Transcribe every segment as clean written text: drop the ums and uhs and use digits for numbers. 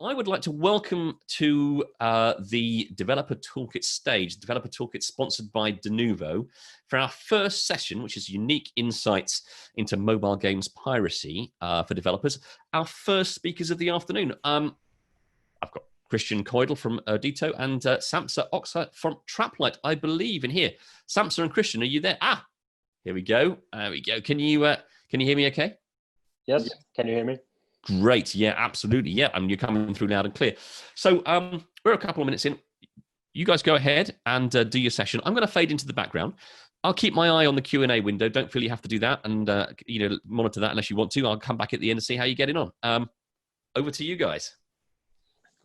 I would like to welcome to the Developer Toolkit stage, Developer Toolkit sponsored by Denuvo, for our first session, which is unique insights into mobile games piracy for developers. Our first speakers of the afternoon. I've got Christian Koidl from Erdito and Sampsa Oksa from Traplight, I believe, in here. Sampsa and Christian, are you there? Ah, here we go. There we go. Can you hear me okay? Yes. Can you hear me? Great. Yeah, absolutely. Yeah, I mean, you're coming through loud and clear. So we're a couple of minutes in. You guys go ahead and do your session. I'm going to fade into the background. I'll keep my eye on the Q&A window. Don't feel you have to do that and monitor that unless you want to. I'll come back at the end and see how you're getting on. Over to you guys.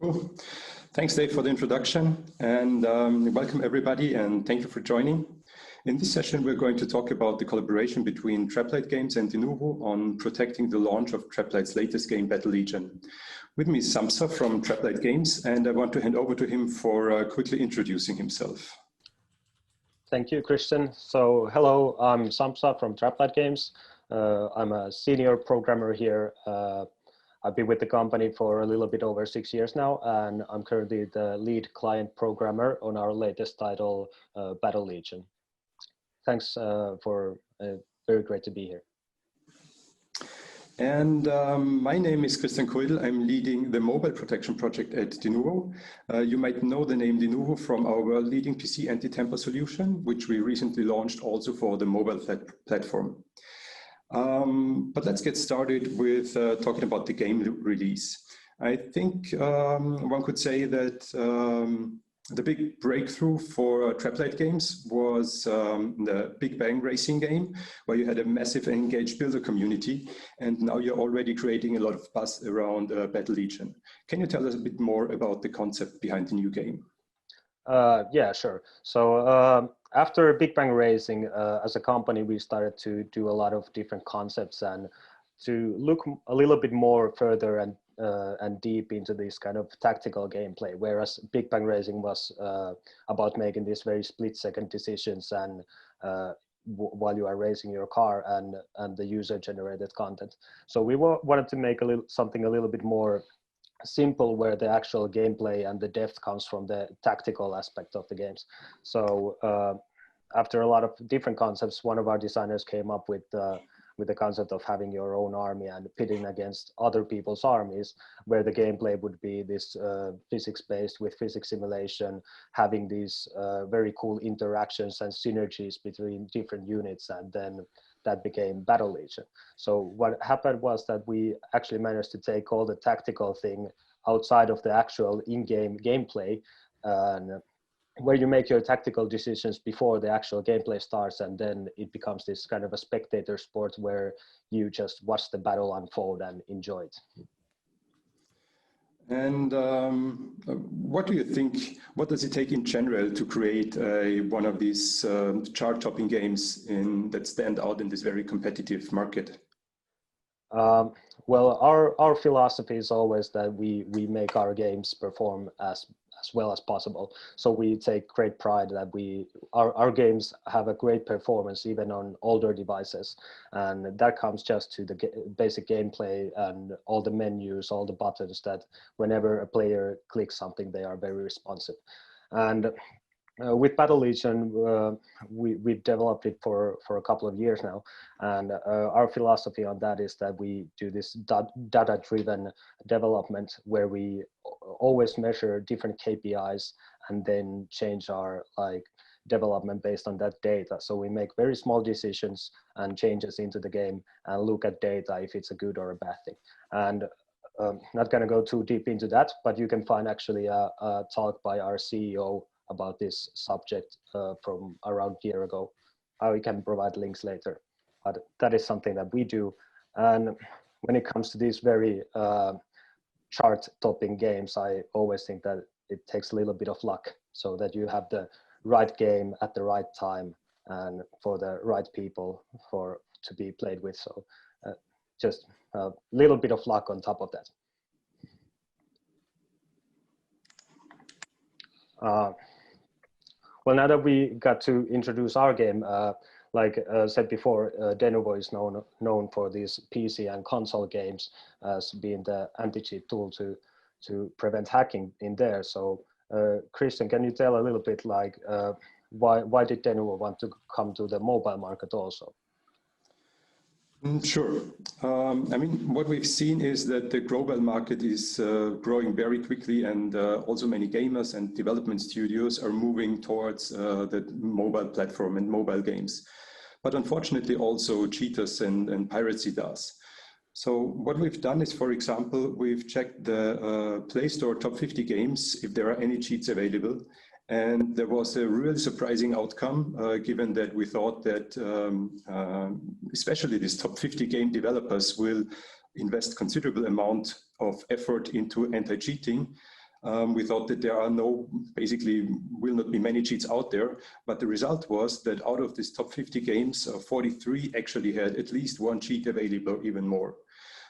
Cool. Thanks, Dave, for the introduction, and welcome everybody, and thank you for joining. In this session, we're going to talk about the collaboration between Traplight Games and Denuvo on protecting the launch of Traplight's latest game, Battle Legion. With me is Sampsa from Traplight Games, and I want to hand over to him for quickly introducing himself. Thank you, Christian. So, hello, I'm Sampsa from Traplight Games. I'm a senior programmer here. I've been with the company for a little bit over 6 years now, and I'm currently the lead client programmer on our latest title, Battle Legion. Thanks for very great to be here. And my name is Christian Koidl. I'm leading the mobile protection project at Denuvo. You might know the name Denuvo from our world-leading PC anti-tamper solution, which we recently launched also for the mobile platform. But let's get started with talking about the game release. I think one could say that the big breakthrough for Traplight Games was the Big Bang racing game, where you had a massive engaged builder community, and now you're already creating a lot of buzz around Battle Legion. Can you tell us a bit more about the concept behind the new game? Yeah, sure. So after Big Bang Racing, as a company, we started to do a lot of different concepts and to look a little bit more further and deep into this kind of tactical gameplay, whereas Big Bang Racing was about making these very split-second decisions and while you are racing your car and the user-generated content. So we wanted to make something a little bit more simple, where the actual gameplay and the depth comes from the tactical aspect of the games. So after a lot of different concepts, one of our designers came up with the concept of having your own army and pitting against other people's armies, where the gameplay would be this physics-based with physics simulation, having these very cool interactions and synergies between different units, and then that became Battle Legion. So what happened was that we actually managed to take all the tactical thing outside of the actual in-game gameplay, and where you make your tactical decisions before the actual gameplay starts, and then it becomes this kind of a spectator sport where you just watch the battle unfold and enjoy it. And what do you think, what does it take in general to create one of these chart-topping games that stand out in this very competitive market? Well, our philosophy is always that we make our games perform as well as possible. So we take great pride that our games have a great performance even on older devices, and that comes just to the basic gameplay and all the menus, all the buttons, that whenever a player clicks something, they are very responsive. And with Battle Legion, we've developed it for a couple of years now, and our philosophy on that is that we do this data-driven development, where we always measure different KPIs and then change our development based on that data. So we make very small decisions and changes into the game and look at data if it's a good or a bad thing. And not going to go too deep into that, but you can find actually a talk by our CEO about this subject from around a year ago. We can provide links later, but that is something that we do. And when it comes to these very chart-topping games, I always think that it takes a little bit of luck, so that you have the right game at the right time and for the right people to be played with. So just a little bit of luck on top of that. Well, now that we got to introduce our game, like said before, Denuvo is known for these PC and console games as being the anti-cheat tool to to prevent hacking in there. So Christian, can you tell a little bit like why did Denuvo want to come to the mobile market also? Sure. I mean, what we've seen is that the global market is growing very quickly, and also many gamers and development studios are moving towards the mobile platform and mobile games. But unfortunately, also cheaters and piracy does. So what we've done is, for example, we've checked the Play Store top 50 games, if there are any cheats available. And there was a really surprising outcome, given that we thought that especially these top 50 game developers will invest considerable amount of effort into anti-cheating. We thought that there are basically will not be many cheats out there, but the result was that out of these top 50 games, 43 actually had at least one cheat available, or even more.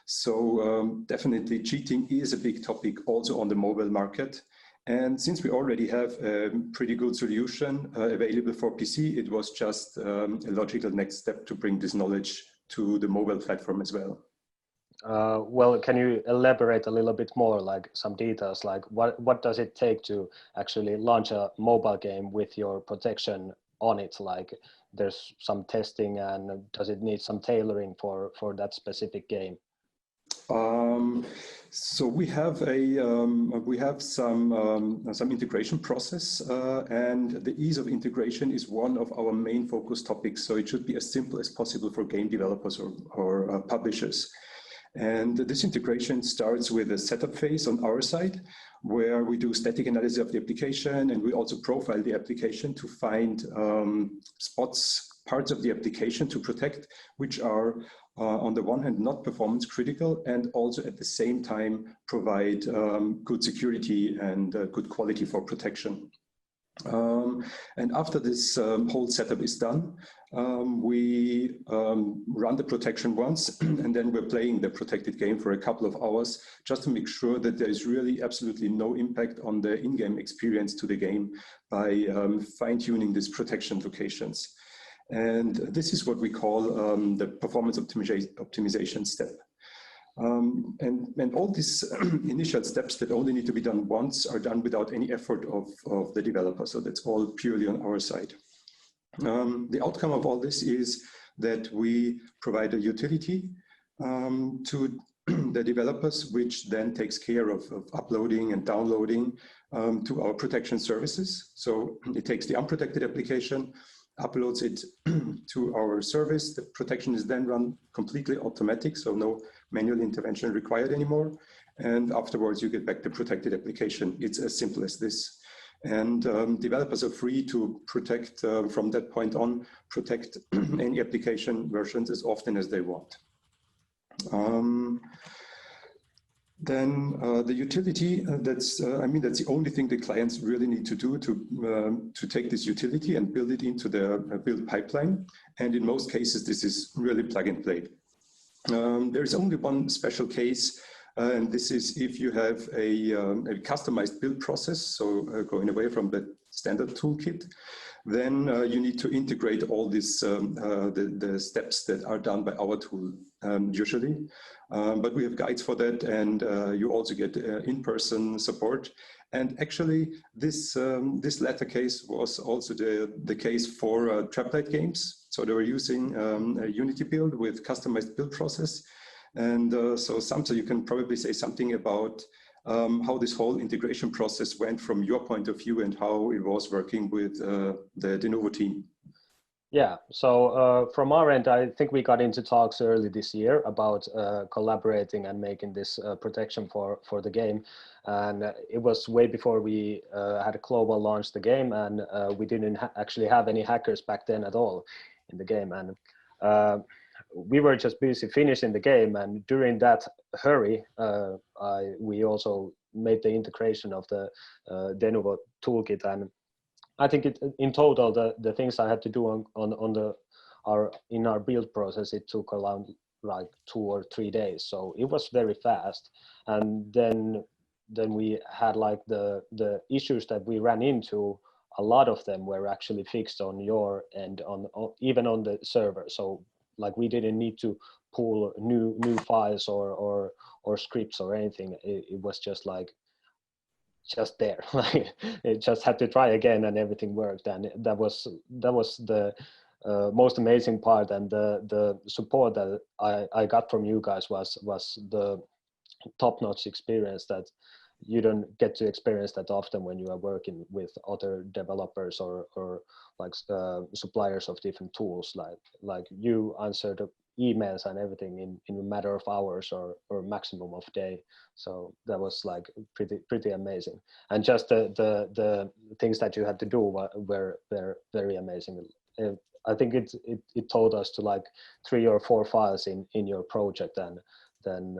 So definitely cheating is a big topic also on the mobile market. And since we already have a pretty good solution available for PC, it was just a logical next step to bring this knowledge to the mobile platform as well. Well, can you elaborate a little bit more, like some details, like what does it take to actually launch a mobile game with your protection on it? Like there's some testing, and does it need some tailoring for that specific game? So we have some integration process, and the ease of integration is one of our main focus topics. So it should be as simple as possible for game developers or publishers. And this integration starts with a setup phase on our side, where we do static analysis of the application, and we also profile the application to find parts of the application to protect, which are on the one hand not performance critical, and also at the same time provide good security and good quality for protection. And after this whole setup is done, we run the protection once, and then we're playing the protected game for a couple of hours just to make sure that there is really absolutely no impact on the in-game experience to the game by fine-tuning these protection locations. And this is what we call the performance optimization step. And all these initial steps that only need to be done once are done without any effort of the developer. So that's all purely on our side. The outcome of all this is that we provide a utility to the developers, which then takes care of uploading and downloading to our protection services. So it takes the unprotected application, uploads it to our service. The protection is then run completely automatic, so no manual intervention required anymore. And afterwards, you get back the protected application. It's as simple as this. And developers are free to protect, from that point on, protect any application versions as often as they want. Then the utility, that's the only thing the clients really need to do to take this utility and build it into their build pipeline. And in most cases, this is really plug and play. There's only one special case, and this is if you have a customized build process, so going away from the standard toolkit, then you need to integrate all these the steps that are done by our tool usually. But we have guides for that, and you also get in-person support. And actually, this latter case was also the case for Traplight games. So they were using a Unity build with customized build process. And so Sampsa, you can probably say something about how this whole integration process went from your point of view and how it was working with the Denuvo team. Yeah, so from our end, I think we got into talks early this year about collaborating and making this protection for the game. And it was way before we had a global launch the game, and we didn't actually have any hackers back then at all in the game. And we were just busy finishing the game, and during that hurry, we also made the integration of the Denuvo toolkit. And I think in total, the things I had to do in our build process, it took around like 2 or 3 days. So it was very fast. And then we had like the issues that we ran into. A lot of them were actually fixed on your end, even on the server. So like we didn't need to pull new files or scripts or anything. It was just like just there. Like it just had to try again and everything worked. And that was the most amazing part. And the support that I got from you guys was the top-notch experience that you don't get to experience that often when you are working with other developers or like suppliers of different tools. Like you answer the emails and everything in a matter of hours or maximum of day. So that was like pretty amazing. And just the things that you had to do were very amazing. I think it told us to like 3 or 4 files in your project, and then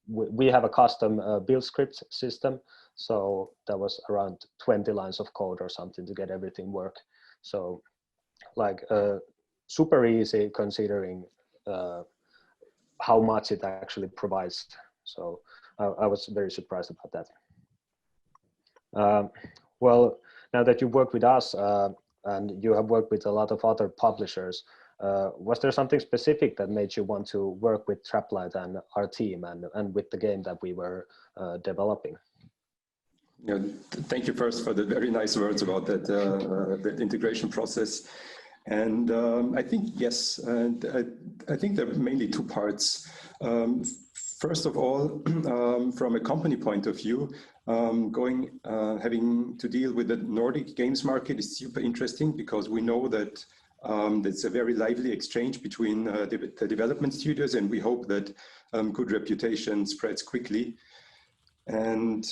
we have a custom build script system, so that was around 20 lines of code or something to get everything work. So like super easy considering how much it actually provides. So I was very surprised about that. Well, now that you work with us and you have worked with a lot of other publishers, was there something specific that made you want to work with Traplight and our team and with the game that we were developing? Yeah, thank you first for the very nice words about that, that integration process. And I think, yes, I think there are mainly 2 parts. First of all, from a company point of view, having to deal with the Nordic games market is super interesting, because we know that there's a very lively exchange between the development studios, and we hope that good reputation spreads quickly. And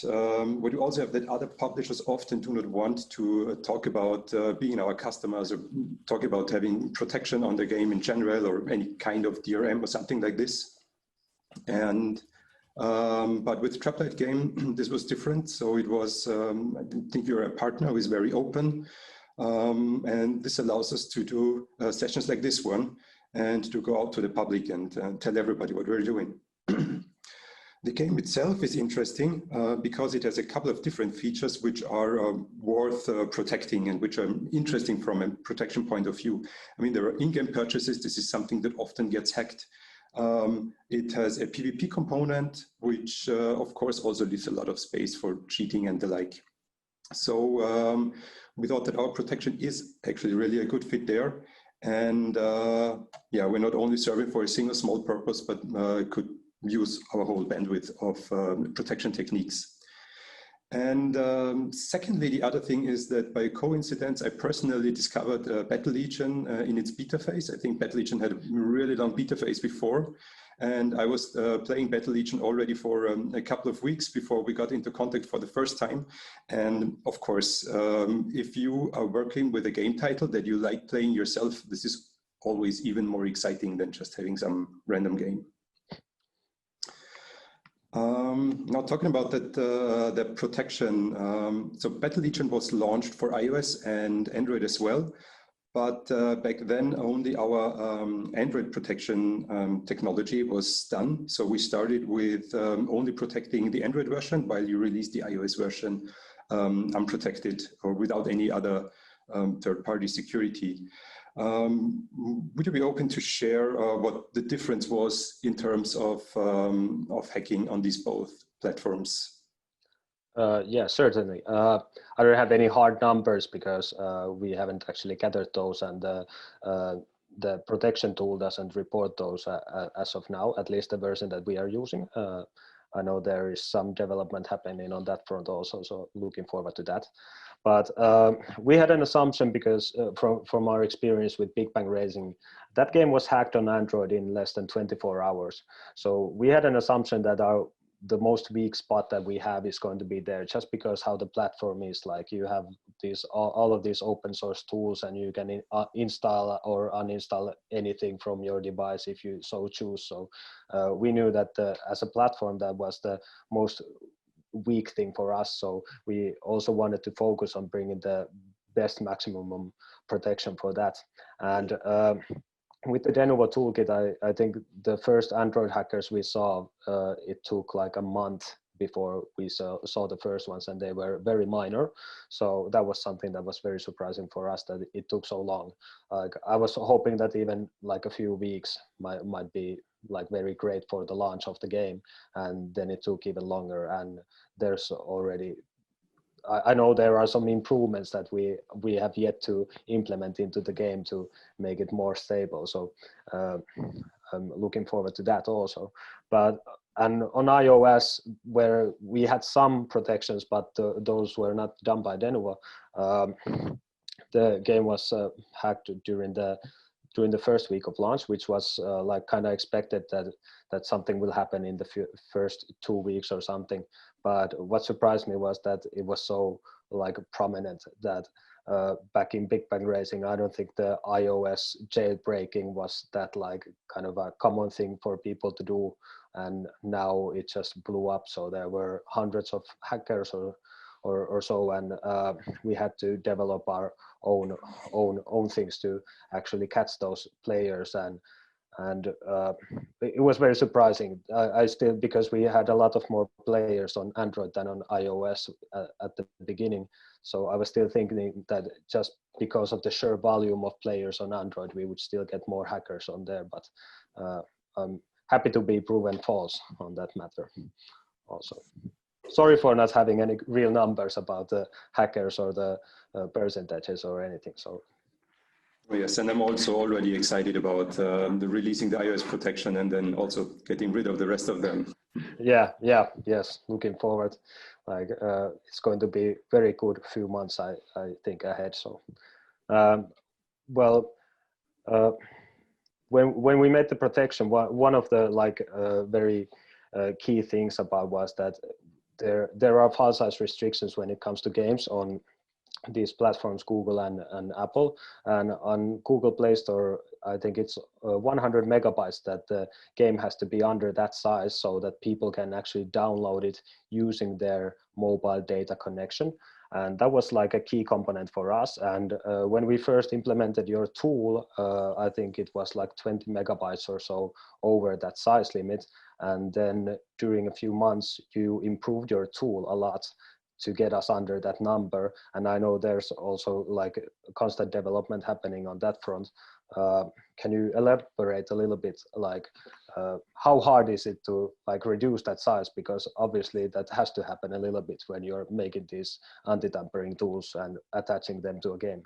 what we also have that other publishers often do not want to talk about being our customers or talk about having protection on the game in general or any kind of DRM or something like this. And but with Traplight game, this was different. So it was, I think you're a partner who is very open. And this allows us to do sessions like this one and to go out to the public and tell everybody what we're doing. The game itself is interesting because it has a couple of different features which are worth protecting and which are interesting from a protection point of view. I mean, there are in-game purchases. This is something that often gets hacked. It has a PvP component, which of course also leaves a lot of space for cheating and the like. So we thought that our protection is actually really a good fit there. And yeah, we're not only serving for a single small purpose, but could use our whole bandwidth of protection techniques. And secondly, the other thing is that by coincidence, I personally discovered Battle Legion in its beta phase. I think Battle Legion had a really long beta phase before. And I was playing Battle Legion already for a couple of weeks before we got into contact for the first time. And of course, if you are working with a game title that you like playing yourself, this is always even more exciting than just having some random game. Now talking about that, the protection. So Battle Legion was launched for iOS and Android as well. But back then, only our Android protection technology was done. So we started with only protecting the Android version while you release the iOS version unprotected or without any other third-party security. Would you be open to share what the difference was in terms of hacking on these both platforms? Yeah, certainly. I don't have any hard numbers because we haven't actually gathered those, and the protection tool doesn't report those as of now, at least the version that we are using. I know there is some development happening on that front also, so looking forward to that. But we had an assumption because from our experience with Big Bang Racing, that game was hacked on Android in less than 24 hours. So we had an assumption that the most weak spot that we have is going to be there, just because how the platform is. Like you have these all of these open source tools, and you can install or uninstall anything from your device if you so choose. So we knew that as a platform, that was the most weak thing for us. So we also wanted to focus on bringing the best maximum protection for that. And with the Denuvo toolkit, I think the first Android hackers we saw, it took like a month before we saw the first ones, and they were very minor. So that was something that was very surprising for us, that it took so long. Like I was hoping that even like a few weeks might be like very great for the launch of the game, and then it took even longer. And there's already, I know there are some improvements that we have yet to implement into the game to make it more stable. So I'm looking forward to that also. And on iOS, where we had some protections, but those were not done by Denuvo, the game was hacked during the first week of launch, which was like kind of expected that something will happen in the first 2 weeks or something. But what surprised me was that it was so like prominent that back in Big Bang Racing, I don't think the iOS jailbreaking was that like kind of a common thing for people to do. And now it just blew up. So there were hundreds of hackers or so, and we had to develop our own things to actually catch those players. And it was very surprising. I still, because we had a lot of more players on Android than on iOS at the beginning. So I was still thinking that just because of the sheer volume of players on Android, we would still get more hackers on there. But I'm happy to be proven false on that matter also. Sorry for not having any real numbers about the hackers or the percentages or anything. So. Yes, and I'm also already excited about the releasing the iOS protection and then also getting rid of the rest of them. Yes, looking forward. Like it's going to be very good few months, I think, ahead. So, when we made the protection, one of the like very key things about was that there are file size restrictions when it comes to games on these platforms, Google and Apple. And on Google Play Store, I think it's 100 megabytes that the game has to be under that size so that people can actually download it using their mobile data connection. And that was like a key component for us. And when we first implemented your tool, I think it was like 20 megabytes or so over that size limit. And then during a few months, you improved your tool a lot to get us under that number. And I know there's also like constant development happening on that front. Can you elaborate a little bit, like how hard is it to like reduce that size? Because obviously that has to happen a little bit when you're making these anti-tampering tools and attaching them to a game.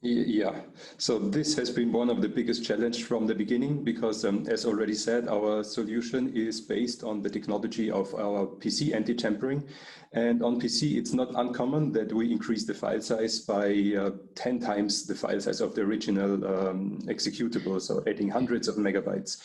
Yeah, so this has been one of the biggest challenges from the beginning because, as already said, our solution is based on the technology of our PC anti-tampering. And on PC, it's not uncommon that we increase the file size by 10 times the file size of the original executable, so adding hundreds of megabytes.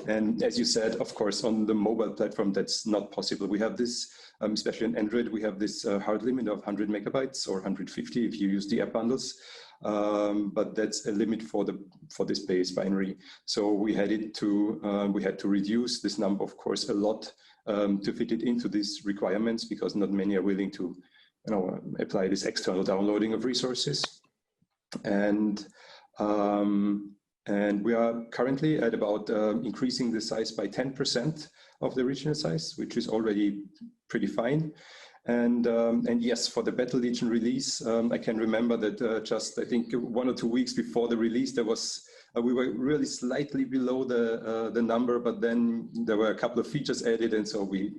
And as you said, of course, on the mobile platform, that's not possible. We have this, especially on Android, we have this hard limit of 100 megabytes or 150 if you use the app bundles. But that's a limit for this base binary. So we had to reduce this number, of course, a lot to fit it into these requirements because not many are willing to, apply this external downloading of resources. And we are currently at about increasing the size by 10% of the original size, which is already pretty fine. And yes, for the Battle Legion release, I can remember that just I think 1 or 2 weeks before the release, there was we were really slightly below the number, but then there were a couple of features added, and so we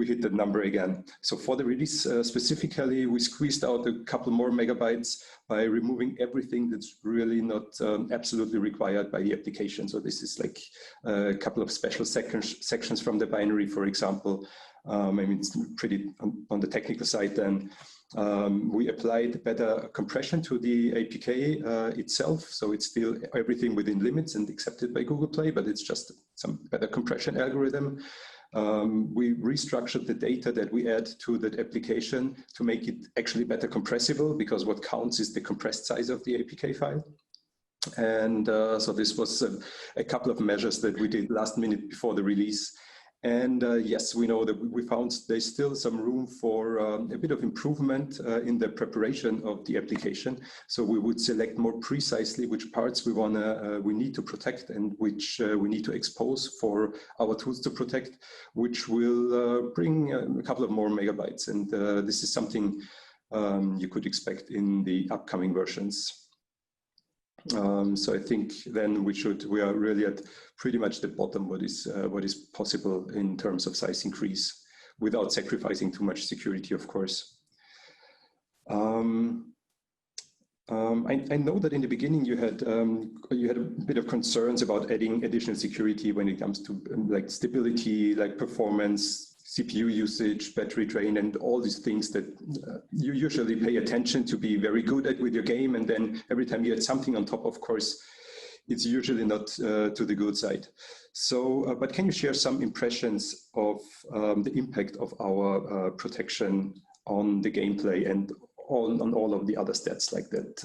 hit the number again. So for the release specifically, we squeezed out a couple more megabytes by removing everything that's really not absolutely required by the application. So this is like a couple of special sections from the binary, for example. I mean, it's pretty on the technical side then. We applied better compression to the APK itself. So it's still everything within limits and accepted by Google Play, but it's just some better compression algorithm. We restructured the data that we add to that application to make it actually better compressible, because what counts is the compressed size of the APK file. And so this was a couple of measures that we did last minute before the release. And yes, we know that we found there's still some room for a bit of improvement in the preparation of the application. So we would select more precisely which parts we need to protect and which we need to expose for our tools to protect, which will bring a couple of more megabytes. And this is something you could expect in the upcoming versions. So I think then we are really at pretty much the bottom what is possible in terms of size increase without sacrificing too much security, of course. I know that in the beginning you had a bit of concerns about adding additional security when it comes to like stability, like performance, CPU usage, battery drain, and all these things that you usually pay attention to be very good at with your game. And then every time you add something on top, of course, it's usually not to the good side. So, but can you share some impressions of the impact of our protection on the gameplay and on all of the other stats like that,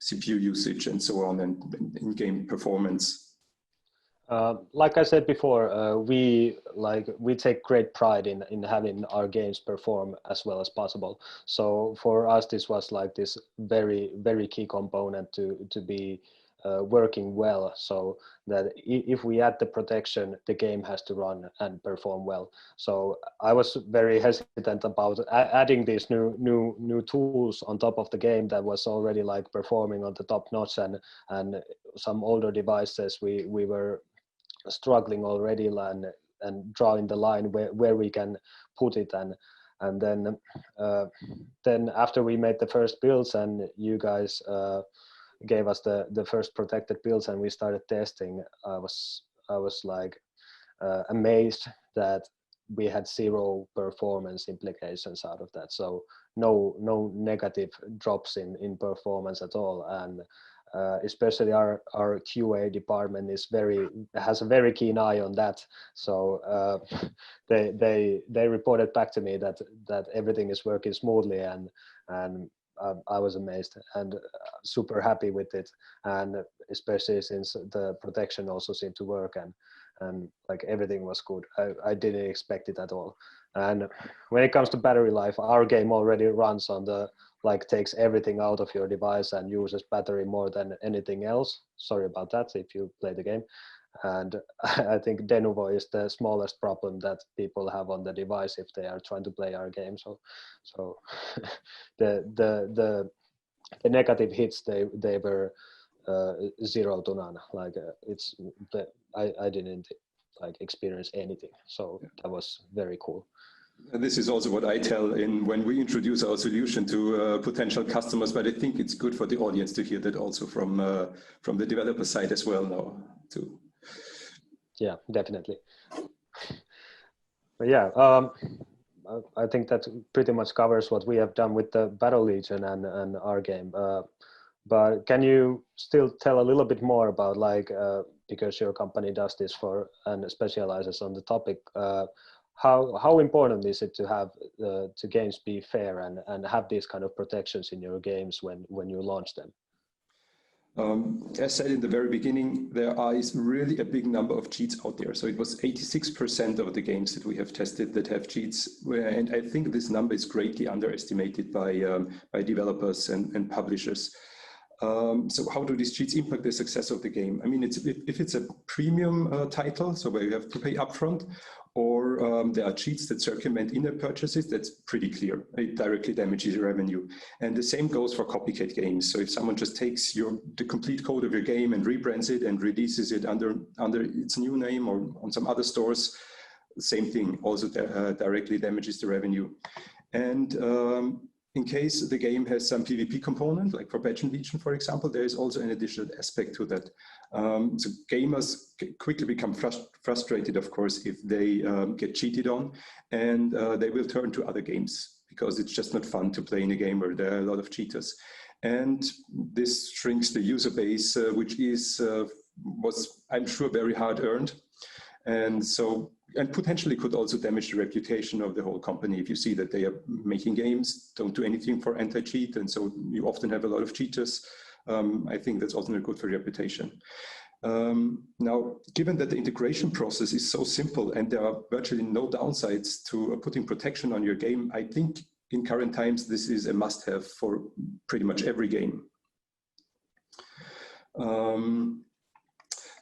CPU usage and so on, and in-game performance? Like I said before, we take great pride in having our games perform as well as possible. So for us, this was like this very, very key component to be working well, so that if we add the protection, the game has to run and perform well. So I was very hesitant about adding these new tools on top of the game that was already like performing on the top notch, and some older devices we were struggling already and drawing the line where we can put it, and then after we made the first builds and you guys gave us the first protected builds and we started testing, I was like amazed that we had 0 performance implications out of that. So no negative drops in performance at all, and especially our QA department has a very keen eye on that. So they reported back to me that everything is working smoothly, and I was amazed and super happy with it, and especially since the protection also seemed to work and like everything was good. I didn't expect it at all. And when it comes to battery life, our game already runs on takes everything out of your device and uses battery more than anything else. Sorry about that if you play the game. And I think Denuvo is the smallest problem that people have on the device if they are trying to play our game. So the negative hits, they were 0 to none. I didn't experience anything. So that was very cool. And this is also what I tell when we introduce our solution to potential customers, but I think it's good for the audience to hear that also from the developer side as well now too. Yeah, definitely. But yeah, I think that pretty much covers what we have done with the Battle Legion and our game. But can you still tell a little bit more about because your company does this and specializes on the topic, how important is it to have to games be fair and have these kind of protections in your games when you launch them? As said in the very beginning, there is really a big number of cheats out there. So it was 86% of the games that we have tested that have cheats. And I think this number is greatly underestimated by developers and publishers. So how do these cheats impact the success of the game? I mean, if it's a premium title, so where you have to pay upfront, or there are cheats that circumvent in-app purchases, that's pretty clear. It directly damages your revenue. And the same goes for copycat games. So if someone just takes the complete code of your game and rebrands it and releases it under its new name or on some other stores, same thing, also directly damages the revenue. And in case the game has some PvP component, like for Badge and Legion, for example, there is also an additional aspect to that. So gamers quickly become frustrated, of course, if they get cheated on, and they will turn to other games because it's just not fun to play in a game where there are a lot of cheaters. And this shrinks the user base, which was, I'm sure, very hard earned. And potentially could also damage the reputation of the whole company if you see that they are making games, don't do anything for anti-cheat, and so you often have a lot of cheaters. I think that's also not good for reputation. Now, given that the integration process is so simple and there are virtually no downsides to putting protection on your game, I think in current times this is a must-have for pretty much every game.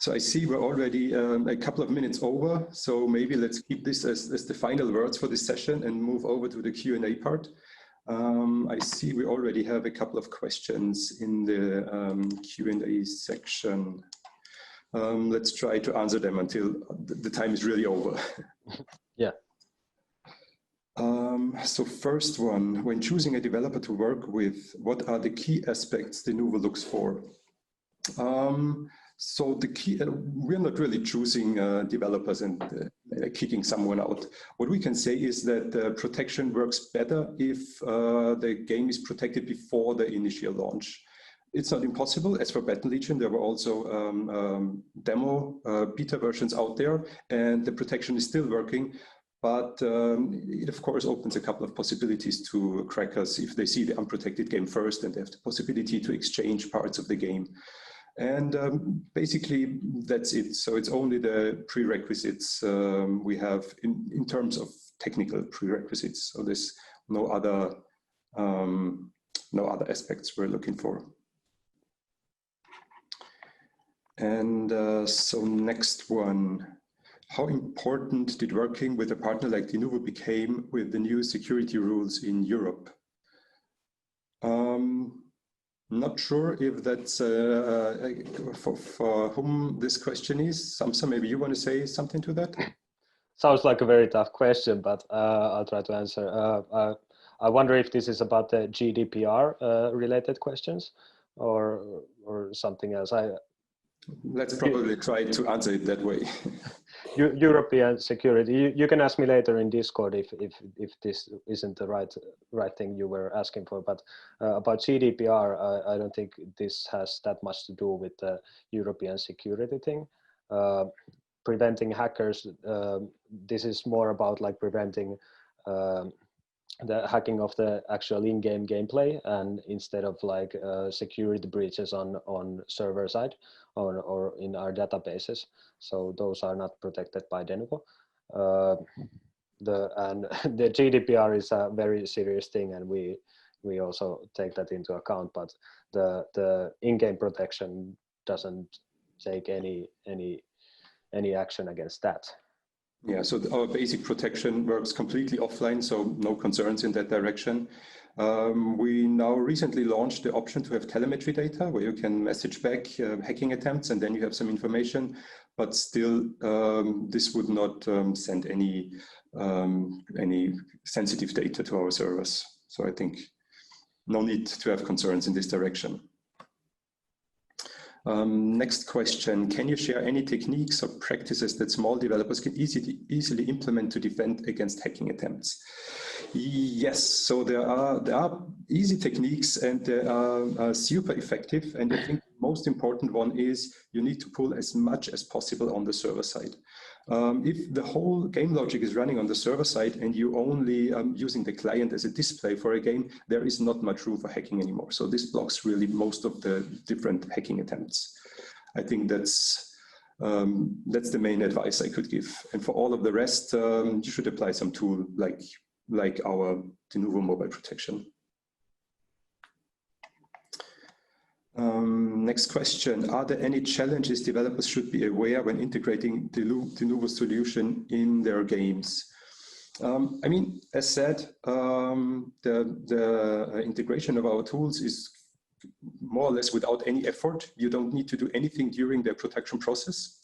So I see we're already a couple of minutes over, so maybe let's keep this as the final words for this session and move over to the Q&A part. I see we already have a couple of questions in the Q&A section. Let's try to answer them until the time is really over. Yeah. So first one, when choosing a developer to work with, what are the key aspects Denuvo looks for? So the key, we're not really choosing developers and kicking someone out. What we can say is that protection works better if the game is protected before the initial launch. It's not impossible. As for Battle Legion, there were also demo beta versions out there, and the protection is still working. But it, of course, opens a couple of possibilities to crackers if they see the unprotected game first and they have the possibility to exchange parts of the game. And basically, that's it. So it's only the prerequisites we have in terms of technical prerequisites. So there's no other aspects we're looking for. And so next one. How important did working with a partner like Denuvo became with the new security rules in Europe? Not sure if that's for whom this question is. Sampsa, maybe you want to say something to that? Sounds like a very tough question, but I'll try to answer. I wonder if this is about the GDPR related questions or something else. Let's probably try to answer it that way. European security. You can ask me later in Discord if this isn't the right thing you were asking for. But about GDPR, I don't think this has that much to do with the European security thing. Preventing hackers. This is more about like preventing the hacking of the actual in-game gameplay, and instead of like security breaches on server side or in our databases. So those are not protected by Denuvo. The GDPR is a very serious thing, and we also take that into account. But the in-game protection doesn't take any action against that. Yeah, so our basic protection works completely offline, so no concerns in that direction. We now recently launched the option to have telemetry data where you can message back hacking attempts, and then you have some information, but still this would not send any sensitive data to our servers. So I think no need to have concerns in this direction. Next question, can you share any techniques or practices that small developers can easily implement to defend against hacking attempts? Yes, so there are easy techniques, and they are super effective. And I think the most important one is you need to pull as much as possible on the server side. If the whole game logic is running on the server side and you only using the client as a display for a game, there is not much room for hacking anymore. So this blocks really most of the different hacking attempts. I think that's the main advice I could give. And for all of the rest, you should apply some tool like our Denuvo mobile protection. Next question, are there any challenges developers should be aware when integrating Denuvo solution in their games? I mean, as said, the integration of our tools is more or less without any effort. You don't need to do anything during the production process.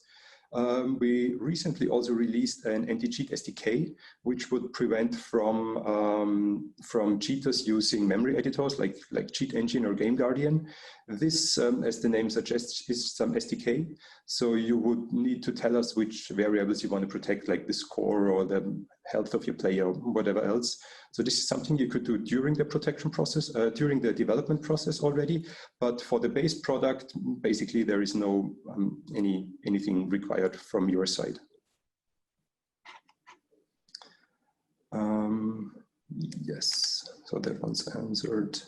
We recently also released an anti-cheat SDK, which would prevent from cheaters using memory editors like Cheat Engine or Game Guardian. This, as the name suggests, is some SDK. So you would need to tell us which variables you want to protect, like the score or the health of your player or whatever else. So this is something you could do during the protection process, during the development process already. But for the base product, basically there is no anything required from your side. Yes, so that one's answered.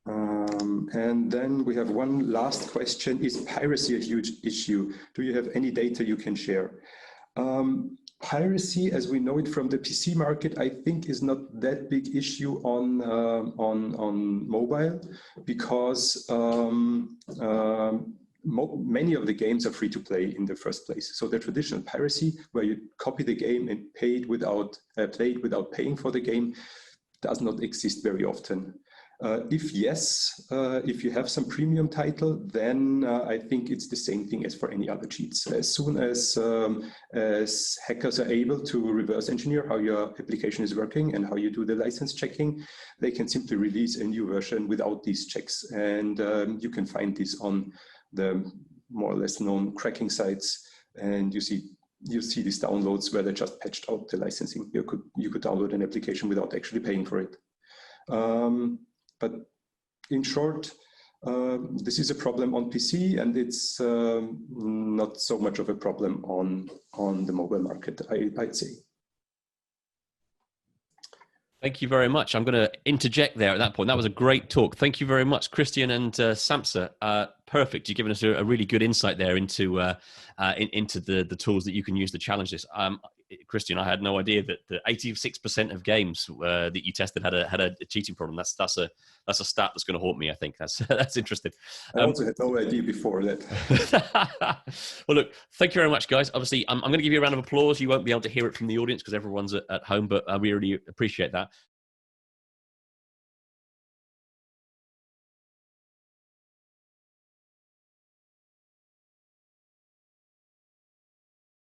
And then we have one last question. Is piracy a huge issue? Do you have any data you can share? Piracy, as we know it from the PC market, I think is not that big issue on mobile, because many of the games are free to play in the first place. So the traditional piracy, where you copy the game and play it without paying for the game, does not exist very often. If you have some premium title, then I think it's the same thing as for any other cheats. As soon as hackers are able to reverse engineer how your application is working and how you do the license checking, they can simply release a new version without these checks. And you can find this on the more or less known cracking sites, and you see these downloads where they just patched out the licensing. You could download an application without actually paying for it. But in short, this is a problem on PC, and it's not so much of a problem on the mobile market, I'd say. Thank you very much. I'm going to interject there at that point. That was a great talk. Thank you very much, Christian and Sampsa. Perfect. You've given us a really good insight there into the tools that you can use to challenge this. Christian, I had no idea that 86% of games that you tested had a cheating problem. That's a stat that's going to haunt me. I think that's interesting. I also had no idea before that. Well, look, thank you very much, guys. Obviously, I'm going to give you a round of applause. You won't be able to hear it from the audience because everyone's at home, but we really appreciate that.